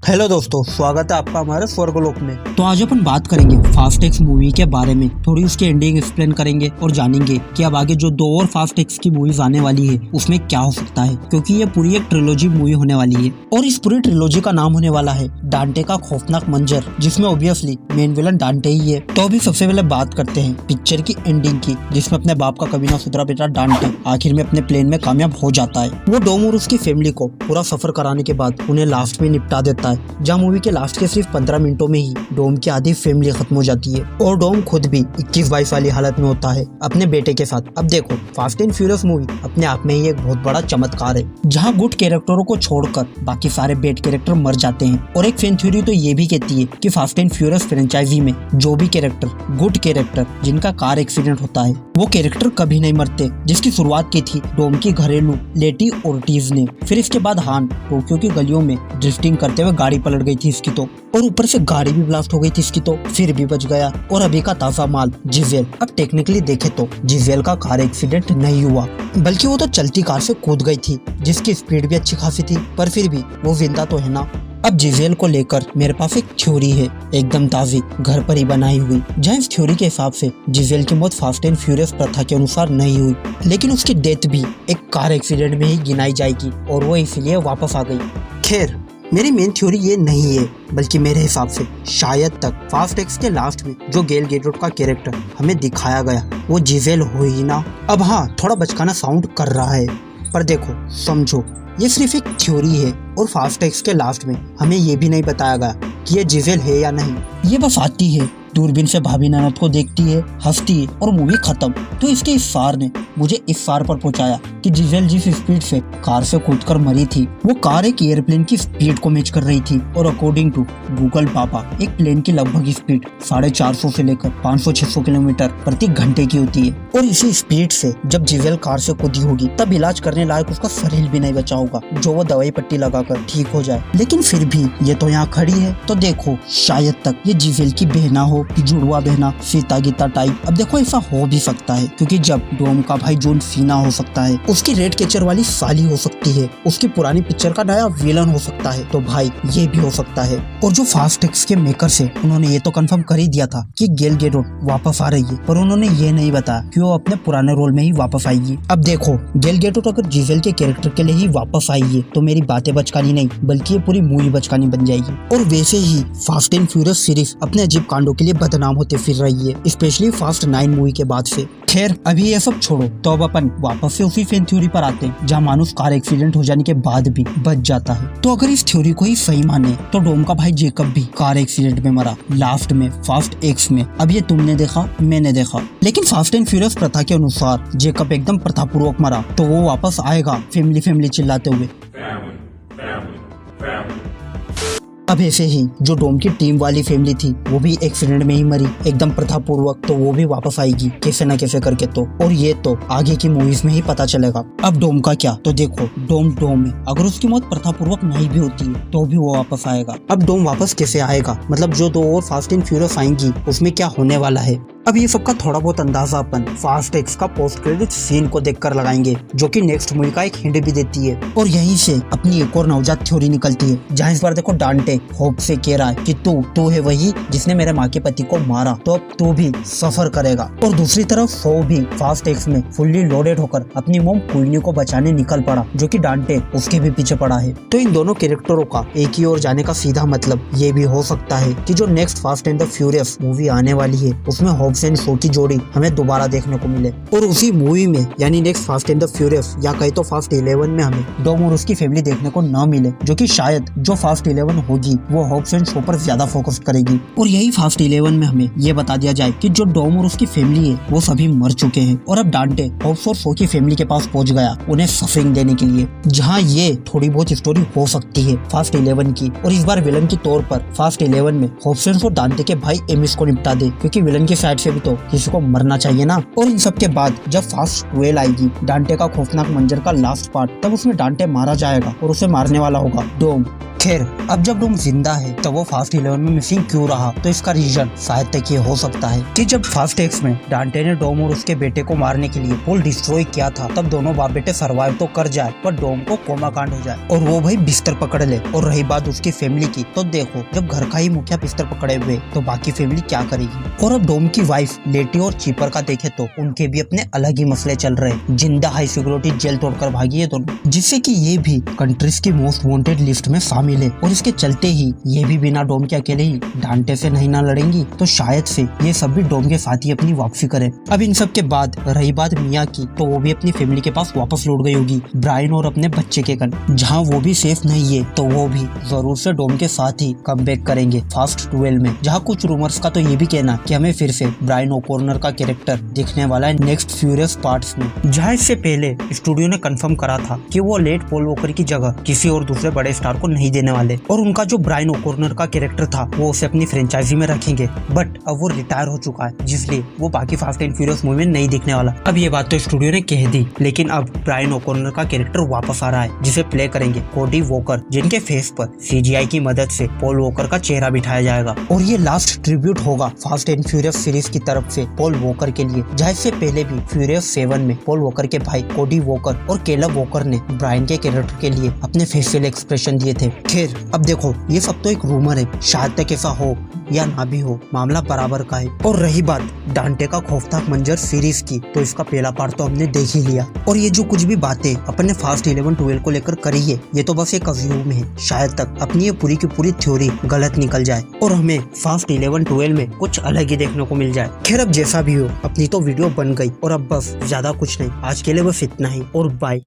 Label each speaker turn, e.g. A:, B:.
A: Hello दोस्तों, स्वागत है आपका हमारे स्वर्गलोक में।
B: तो आज अपन बात करेंगे फास्ट एक्स मूवी के बारे में, थोड़ी उसकी एंडिंग एक्सप्लेन करेंगे और जानेंगे कि अब आगे जो 2 और फास्ट एक्स की मूवीज आने वाली है उसमें क्या हो सकता है, क्योंकि ये पूरी एक ट्रिलोजी मूवी होने वाली है और इस पूरी ट्रिलोजी का नाम होने वाला है डांटे का खौफनाक मंजर, जिसमें ऑब्वियसली मेन विलन डांटे ही है। तो अभी सबसे पहले बात करते हैं पिक्चर की एंडिंग की, जिसमें अपने बाप का कभी ना सुधरा बेटा डांटे आखिर में अपने प्लेन में कामयाब हो जाता है। वो डोम और उसकी फैमिली को पूरा सफर कराने के बाद उन्हें लास्ट में निपटा देता है, जहाँ मूवी के लास्ट के सिर्फ 15 मिनटों में ही डोम की आधी फैमिली खत्म हो जाती है और डोम खुद भी 21-22 वाली हालत में होता है अपने बेटे के साथ। अब देखो, फास्ट एंड फ्यूरियस मूवी अपने आप में ही एक बहुत बड़ा चमत्कार है, जहाँ गुड कैरेक्टरों को छोड़कर बाकी सारे बेड कैरेक्टर मर जाते हैं। और एक फैन थ्योरी तो ये भी कहती है कि फास्ट एंड फ्यूरियस फ्रेंचाइजी में जो भी कैरेक्टर गुड कैरेक्टर जिनका कार एक्सीडेंट होता है वो कैरेक्टर कभी नहीं मरते, जिसकी शुरुआत की थी डोम की घरेलू लेटी ओर्टिज ने। फिर इसके बाद हान टोक्यो की गलियों में ड्रिफ्टिंग करते हुए गाड़ी पलट गई थी इसकी तो, और ऊपर से गाड़ी भी ब्लास्ट हो गई थी इसकी तो, फिर भी बच गया। और अभी का ताजा माल जिजेल। अब टेक्निकली देखे तो जिजेल का कार एक्सीडेंट नहीं हुआ, बल्कि वो तो चलती कार से कूद गई थी, जिसकी स्पीड भी अच्छी खासी थी, पर फिर भी वो जिंदा तो है ना। अब जिजेल को लेकर मेरे पास एक थ्योरी है, एकदम ताजी घर पर ही बनाई हुई, जहाँ इस थ्योरी के हिसाब से जिजेल की मौत फास्ट एंड फ्यूरियस प्रथा के अनुसार नहीं हुई, लेकिन उसकी डेथ भी एक कार एक्सीडेंट में ही गिनाई जाएगी और वो इसलिए वापस आ गई। खैर, मेरी मेन थ्योरी ये नहीं है, बल्कि मेरे हिसाब से शायद तक फास्ट एक्स के लास्ट में जो गेल गैडोट का कैरेक्टर हमें दिखाया गया वो जिजेल हो ही ना। अब हाँ, थोड़ा बचकाना साउंड कर रहा है, पर देखो समझो, ये सिर्फ एक थ्योरी है और फास्ट एक्स के लास्ट में हमें ये भी नहीं बताया गया कि ये जिजेल है या नहीं। ये बस आती है, दूरबीन से भाभी ननद को देखती है, हंसती है और मूवी खत्म। तो इसके इस सार ने मुझे इस सार पर पहुंचाया कि जिजेल जिस स्पीड से कार से कूदकर मरी थी वो कार एक एयरप्लेन की स्पीड को मैच कर रही थी, और अकॉर्डिंग टू गूगल पापा एक प्लेन की लगभग स्पीड 450 से लेकर 500-600 किलोमीटर प्रति घंटे की होती है। और इसी स्पीड से जब जिजेल कार से कूदी होगी तब इलाज करने लायक उसका शरीर भी नहीं बचा होगा, जो वो दवाई पट्टी लगाकर ठीक हो जाए। लेकिन फिर भी ये तो यहाँ खड़ी है, तो देखो शायद तक ये जिजेल की बहना हो, जुड़वा बहना, सीता गीता टाइप। अब देखो, ऐसा हो भी सकता है क्योंकि जब डोम का भाई जॉन सीना हो सकता है, उसकी रेड कैचर वाली साली हो सकती है, उसकी पुरानी पिक्चर का नया विलन हो सकता है, तो भाई ये भी हो सकता है। और जो फास्ट एक्स के मेकर्स है उन्होंने ये तो कंफर्म कर ही दिया था कि गेल गैडोट वापस आ रही है, पर उन्होंने ये नहीं बताया कि वो अपने पुराने रोल में ही वापस आएगी। अब देखो, गेल गैडोट अगर जिजेल के कैरेक्टर के लिए ही वापस आई है तो मेरी बातें बचकानी नहीं बल्कि ये पूरी मूवी बचकानी बन जाएगी। और वैसे ही फास्ट एंड फ्यूरियस सीरीज अपने अजीब कांडों के लिए बदनाम होते फिर रही है, स्पेशली फास्ट 9 मूवी के बाद से। खैर, अभी ये सब छोड़ो, तो अब अपन वापस से उसी फैन थ्योरी पर आते हैं जहाँ मानुस कार एक्सीडेंट हो जाने के बाद भी बच जाता है। तो अगर इस थ्योरी को ही सही माने तो डोम का भाई जेकब भी कार एक्सीडेंट में मरा लास्ट में फास्ट एक्स में। अब ये तुमने देखा, मैंने देखा, लेकिन फास्ट एंड फ्यूरियस प्रथा के अनुसार जेकब एकदम प्रथापूर्वक मरा, तो वो वापस आएगा फैमिली फैमिली चिल्लाते हुए। अब ऐसे ही जो डोम की टीम वाली फैमिली थी वो भी एक्सीडेंट में ही मरी एकदम प्रथापूर्वक, तो वो भी वापस आएगी कैसे न कैसे करके तो। और ये तो आगे की मूवीज में ही पता चलेगा। अब डोम का क्या, तो देखो डोम है, अगर उसकी मौत प्रथापूर्वक नहीं भी होती है तो भी वो वापस आएगा। अब डोम वापस कैसे आएगा, मतलब जो 2 और फास्ट एंड फ्यूरियस आएंगी उसमें क्या होने वाला है। अब ये सबका थोड़ा बहुत अंदाजा अपन फास्ट एक्स का पोस्ट क्रेडिट सीन को देखकर लगाएंगे, जो कि नेक्स्ट मूवी का एक हिंट भी देती है। और यहीं से अपनी एक और नवजात थ्योरी निकलती है, जहाँ इस बार देखो डांटे होप से कह रहा है कि तू है वही जिसने मेरे माँ के पति को मारा, तो अब तू भी सफर करेगा। और दूसरी तरफ फो भी फास्ट एक्स में फुल्ली लोडेड होकर अपनी मोम क्वीनी को बचाने निकल पड़ा, जो कि डांटे उसके भी पीछे पड़ा है। तो इन दोनों कैरेक्टरों का एक ही ओर जाने का सीधा मतलब ये भी हो सकता है कि जो next fast and the furious movie आने वाली है उसमें होप्स एंड शो की जोड़ी हमें दोबारा देखने को मिले, और उसी मूवी में यानी next fast and the furious या कहे तो फास्ट 11 में हमें डोम और उसकी फैमिली देखने को न मिले, जो कि शायद जो फास्ट 11 होगी वो होप्स एंड शो पर ज्यादा फोकस करेगी। और यही फास्ट 11 में हमें ये बता दिया जाए कि जो डोम और उसकी फैमिली है वो सभी मर चुके हैं, और अब डांटे होप्स और शो की फैमिली के पास पहुंच गया उन्हें सफरिंग देने के लिए, जहाँ ये थोड़ी बहुत स्टोरी हो सकती है फास्ट 11 की। और इस बार विलन के तौर पर फास्ट 11 में होप्स एंड शो डांटे के भाई एमिस को निपटा दे, क्योंकि विलन की साइड से भी तो किसी को मरना चाहिए ना। और इन सब के बाद जब फास्ट 12 आएगी, डांटे का खौफनाक मंजर का लास्ट पार्ट, तब उसमें डांटे मारा जाएगा और उसे मारने वाला होगा डोम। खैर, अब जब डोम जिंदा है तो वो फास्ट 11 में मिसिंग क्यों रहा, तो इसका रीजन शायद तक ये हो सकता है कि जब फास्ट एक्स में डांटे ने डोम और उसके बेटे को मारने के लिए पोल डिस्ट्रॉय किया था, तब दोनों बाप बेटे सर्वाइव तो कर जाए पर डोम को कोमा कांड हो जाए और वो भाई बिस्तर पकड़ ले। और रही बात उसकी फैमिली की, तो देखो जब घर का ही मुखिया बिस्तर पकड़े हुए तो बाकी फैमिली क्या करेगी। और अब डोम की वाइफ लेटी और चीपर का देखे तो उनके भी अपने अलग ही मसले चल रहे। जिंदा हाई सिक्योरिटी जेल तोड़कर भागी है दोनों, जिससे कि ये भी कंट्रीज की मोस्ट वांटेड लिस्ट में शामिल है। और इसके चलते ही ये भी बिना डोम के अकेले ही डांटे से नहीं ना लड़ेंगी, तो शायद से ये सब भी डोम के साथ ही अपनी वापसी करें। अब इन सब के बाद रही बात मिया की, तो वो भी अपनी फैमिली के पास वापस लौट गई होगी ब्रायन और अपने बच्चे के कन। जहाँ वो भी सेफ नहीं है तो वो भी जरूर से डोम के साथ ही कमबैक करेंगे फास्ट 12 में। जहाँ कुछ रूमर्स का तो ये भी कहना कि हमें फिर से ब्रायन ओकॉर्नर का कैरेक्टर दिखने वाला है नेक्स्ट फ्यूरियस पार्ट्स में। जहाँ इससे पहले स्टूडियो ने कंफर्म करा था कि वो लेट पॉल वॉकर की जगह किसी और दूसरे बड़े स्टार को नहीं देने वाले और उनका जो ब्रायन ओकॉर्नर का कैरेक्टर था वो उसे अपनी फ्रेंचाइजी में रखेंगे। बट अब वो रिटायर हो चुका है, जिसलिए वो बाकी फास्ट एंड फ्यूरियस मूवी में नहीं दिखने वाला। अब ये बात तो स्टूडियो ने कह दी, लेकिन अब ब्रायन ओकॉर्नर का कैरेक्टर वापस आ रहा है, जिसे प्ले करेंगे कोडी वॉकर, जिनके फेस पर CGI की मदद से पॉल वॉकर का चेहरा बिठाया जाएगा। और ये लास्ट ट्रिब्यूट होगा फास्ट एंड फ्यूरियस सीरीज की तरफ से पॉल वॉकर के लिए, जहाँ इससे पहले भी फ्यूरियस 7 में पॉल वॉकर के भाई कोडी वॉकर और कैलब वॉकर ने ब्रायन के कैरेक्टर के लिए अपने फेशियल एक्सप्रेशन दिए थे। खैर, अब देखो ये सब तो एक रूमर है, शायद तक ऐसा हो या ना भी हो, मामला बराबर का है। और रही बात डांटे का खौफनाक मंजर सीरीज की, तो इसका पहला पार्ट तो हमने देख ही लिया। और ये जो कुछ भी बातें अपने फास्ट 11-12 को लेकर करी है, ये तो बस एक अज्यूम है। शायद तक अपनी ये पूरी की पूरी थ्योरी गलत निकल जाए और हमें फास्ट 11-12 में कुछ अलग ही देखने को मिल जाए। खैर, अब जैसा भी हो, अपनी तो वीडियो बन गई और अब बस ज्यादा कुछ नहीं, आज के लिए बस इतना ही और बाय।